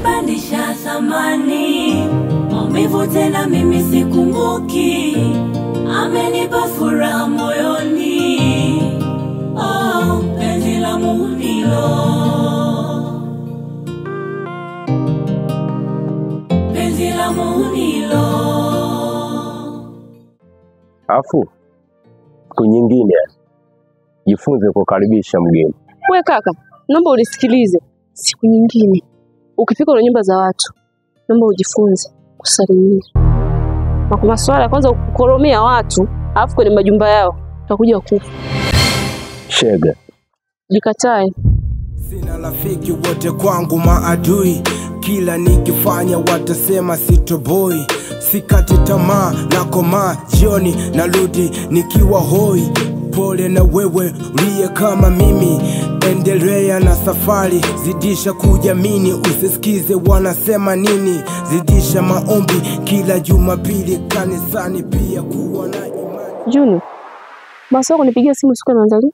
kanibadilisha thamani, maumivu tena mimi sikumbuki, amenipa furaha moyoni. Oh, penzi la muhilo, penzi la muhilo. Afu siku nyingine jifunze kukaribisha mgeni. Wewe kaka, naomba unisikilize. Siku nyingine ukifika kwenye nyumba za watu, naomba ujifunze kusalimia. Na kwa masuala kwanza kukoromea watu, alafu kwenye majumba yao utakuja kufa. Shega. Jikatae. Sina rafiki, wote kwangu maadui. Kila nikifanya watasema sitoboi. Sikati tamaa, nakoma jioni narudi nikiwa hoi. Pole na wewe uliye kama mimi, endelea na safari, zidisha kujamini, usisikize wanasema nini, zidisha maombi kila Jumapili kanisani, pia kuwa na imani. Juni, basi kunipigia simu usiku naanzalia?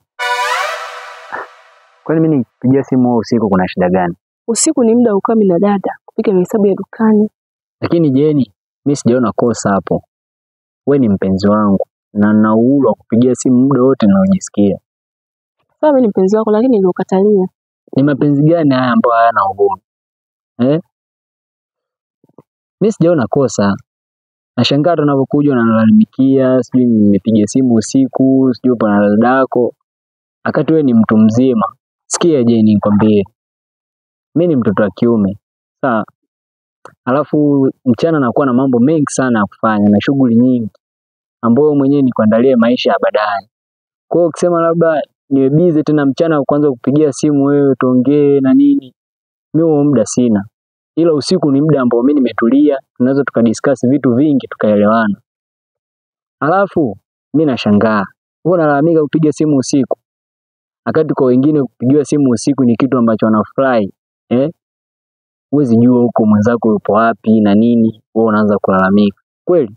Kwani mimi nipigia simu usiku kuna shida gani? Usiku ni muda ukami na dada kupika hesabu ya dukani. Lakini Jeni, mimi sijaona kosa hapo. Wewe ni mpenzi wangu na nina uhuru wa kupigia simu muda wote ninaojisikia. Sawa, mimi ni mpenzi wako lakini niliokatalia. Ni mapenzi gani haya ambayo hayana uhuru? Mimi sijaona kosa. Nashangaa tunapokuja unanilalamikia, sijui nimepiga simu usiku, sijui upo na dadako. Akati wewe ni mtu mzima. Sikia Jeni nikwambie. Mimi ni mtoto wa kiume. Sawa. Alafu mchana nakuwa na mambo mengi sana ya kufanya na shughuli nyingi ambayo mwenyewe ni kuandalia maisha ya baadaye. Kwa hiyo ukisema labda niwe busy tena mchana kuanza kupigia simu wewe tuongee na nini, mimi huo muda sina. Ila usiku ni muda ambao mimi nimetulia, tunaweza tukadiscuss vitu vingi tukaelewana. Alafu mimi nashangaa, wewe unalalamika kupiga simu usiku. Wakati kwa wengine kupigiwa simu usiku ni kitu ambacho wanafurahi, Huwezi jua huko mwenzako yupo wapi na nini, wewe unaanza kulalamika. Kweli?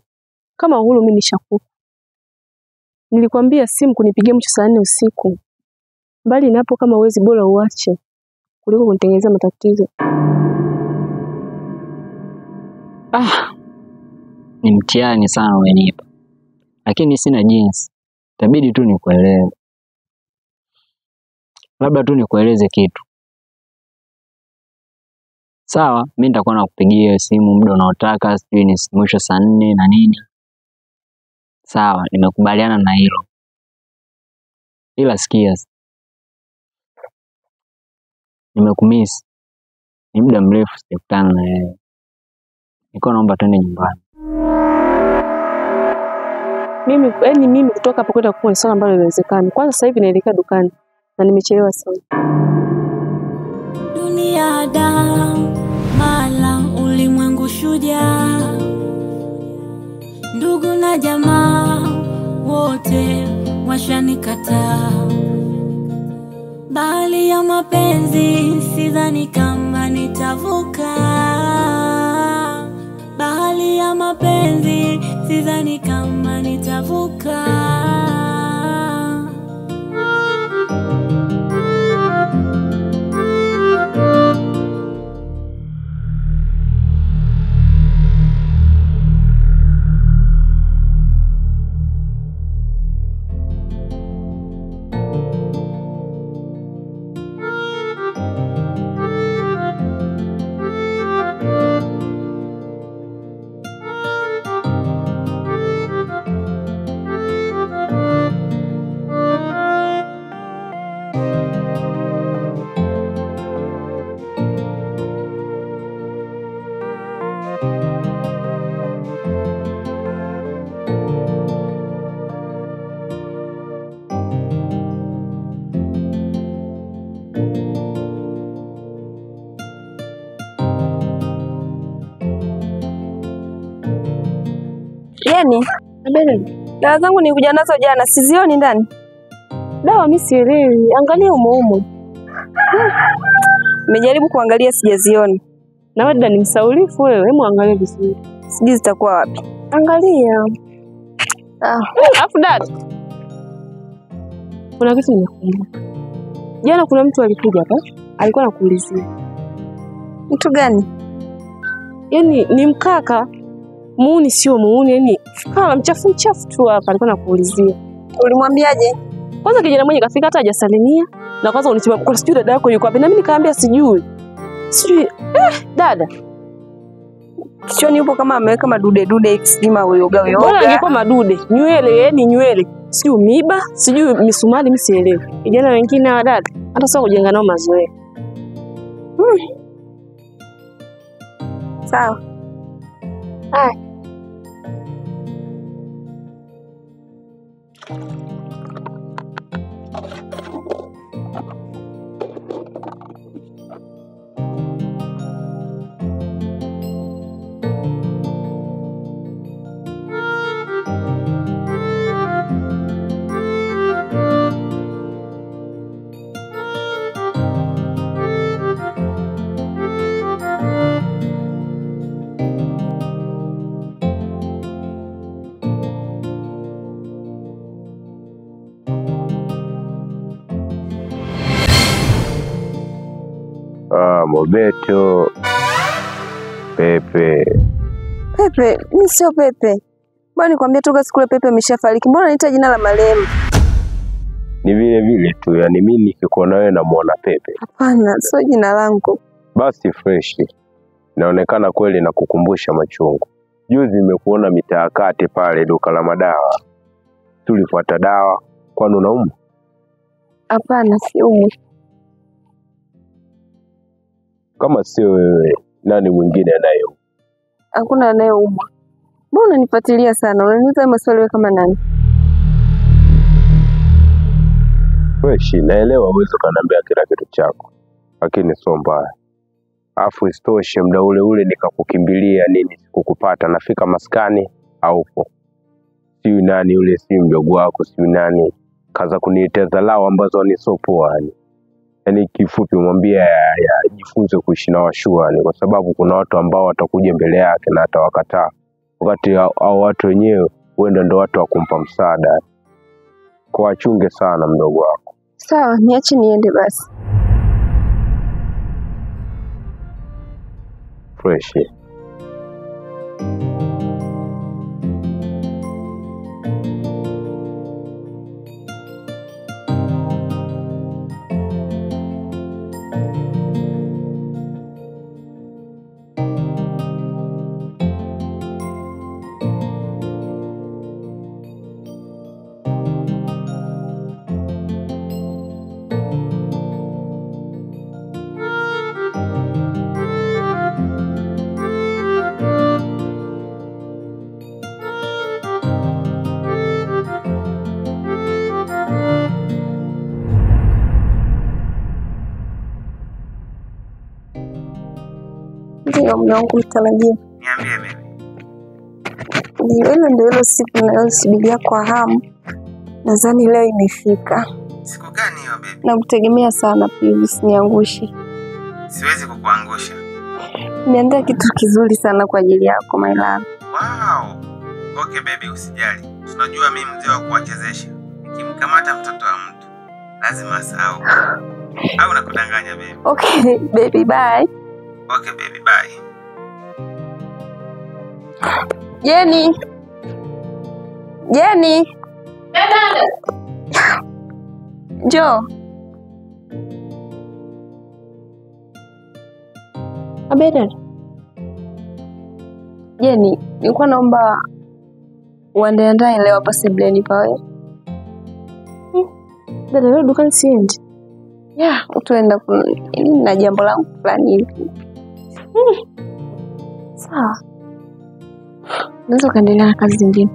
Kama uhuru mimi nishakupa. Nilikwambia simu kunipigia mtu saa 4 usiku. Bali napo kama uwezi bora uache kuliko kunitengenezea matatizo. Ni mtihani sana umenipa. Lakini sina jinsi. Itabidi tu nikuelewe. Labda tu nikueleze kitu. Sawa, mimi nitakuwa nakupigia simu muda unaotaka, sijui ni mwisho saa 4 na nini. Sawa, nimekubaliana na hilo. Ila sikia. Nimekumiss. Ni muda mrefu sijakutana na wewe. Niko naomba twende nyumbani. Mimi kutoka hapo kwenda kwa swala ambalo linawezekana. Kwanza sasa hivi naelekea dukani na nimechelewa sana. Dunia damu, mala ulimwengu shujaa. Ndugu na jamaa wote washanikataa. Bali ya mapenzi sidhani kama nitavuka. Bali ya mapenzi sidhani kama nitavuka. Yaani, dawa zangu nilikuja nazo jana, sizioni ndani. Dawa mimi sielewi, angalia umo. Nimejaribu kuangalia sijaziona. Na wewe dada ni msaulifu wewe, hebu angalia vizuri. Sijui zitakuwa wapi. Angalia. Afu dada. Kuna kitu nimekumbuka. Jana kuna mtu alikuja hapa, alikuwa anakuulizia. Mtu gani? Yaani ni mkaka. Muuni sio muuni, yaani kala mchafu tu hapa alikuwa nakuulizia. Ulimwambiaje? Kwanza kijana mwenye kafika hata hajasalimia na kwanza unitima kwa sijui dada yako yuko wapi na mimi nikaambia sijui. Sijui dada. Kichwani yupo kama ameweka madude extreme huyo gawe. Bora angekuwa madude, nywele yani nywele. Sijui miba, sijui misumari mimi sielewi. Vijana wengine wa dada hata sio kujenga nao mazoea. Sawa. Hai. Mobeto. Pepe. Pepe, mimi sio Pepe. Bwana nikwambia toka siku ile Pepe ameshafariki. Mbona unaita jina la marehemu? Ni vile tu, yani mimi nikikuona wewe namuona Pepe. Hapana, sio jina langu. Basi fresh. Inaonekana kweli na kukumbusha machungu. Juzi nimekuona mitaa kati pale duka la madawa. Tulifuata dawa, kwani unaumwa? Hapana, siumwi. Kama sio wewe, nani mwingine anayeumwa? Hakuna anayeumwa. Mbona unanifuatilia sana? Unaniuliza maswali wewe kama nani? Fresh, naelewa uwezo kaniambia kila kitu chako. Lakini sio mbaya. Afu isitoshe muda ule nikakukimbilia nini sikukupata, nafika maskani haupo. Siyo nani yule, si mdogo wako, siyo nani kaza kuniiteza lao ambazo ni so poa yani. Yaani kifupi mwambie jifunze kuishi na washua ni kwa sababu kuna watu ambao watakuja mbele yake na hata wakataa. Wakati hao watu wenyewe huenda ndo watu wa kumpa msaada. Kwa wachunge sana mdogo wako. Sawa, niache niende basi. Fresh. Ndio mume wangu mtarajia. Niambie baby. Ndio hilo siku ninayosubiria kwa hamu. Nadhani leo imefika. Siku gani hiyo baby? Nakutegemea sana pia, usiniangushe. Siwezi kukuangusha. Nimeandaa kitu kizuri sana kwa ajili yako my love. Wow. Okay baby, usijali. Tunajua mimi mzee wa kuwachezesha. Nikimkamata mtoto wa mtu lazima asahau. Au nakudanganya baby? Okay baby, bye. Okay baby, bye. Jenny. Jo. Abeda. Jenny, nilikuwa naomba uandae leo hapa sebleni pawe. Dada leo dukani siendi. Utaenda na jambo langu fulani hivi. Sawa. Unaweza kuendelea na kazi zingine.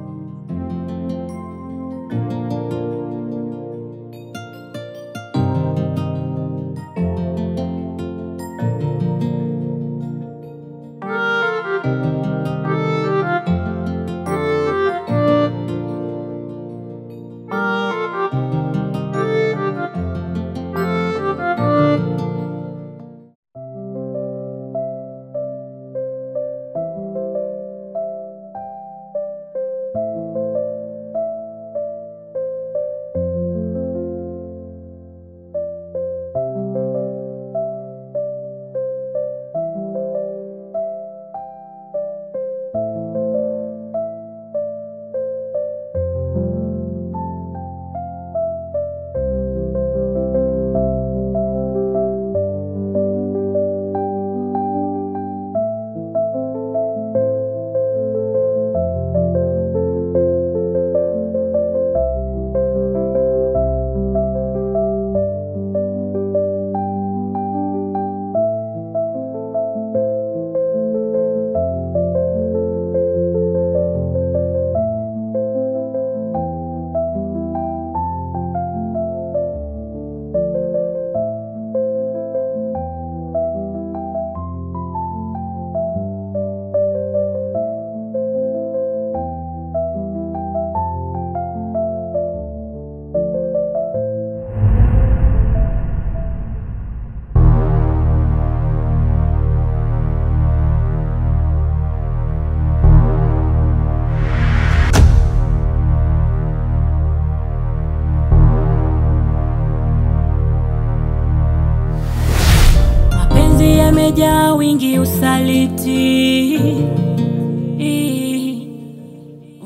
umejaa wingi usaliti.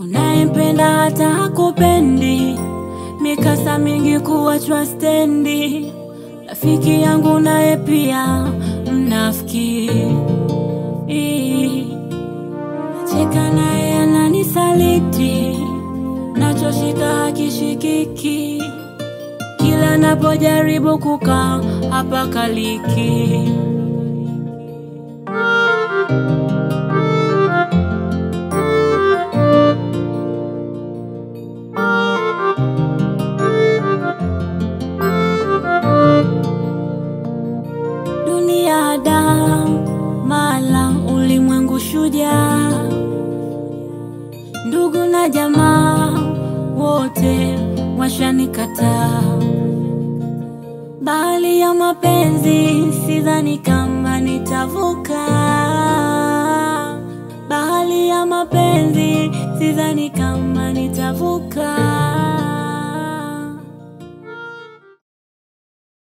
Unayempenda hata hakupendi, mikasa mingi kuachwa stendi. Rafiki yangu naye pia mnafiki. Nacheka naye ananisaliti, nachoshika hakishikiki. Kila napojaribu kukaa hapa kaliki. Dunia Adam, mala ulimwengu shujaa. Ndugu na jamaa wote washanikataa. Bahari ya mapenzi sidhani kama nitavuka. Bahari ya mapenzi sidhani kama nitavuka.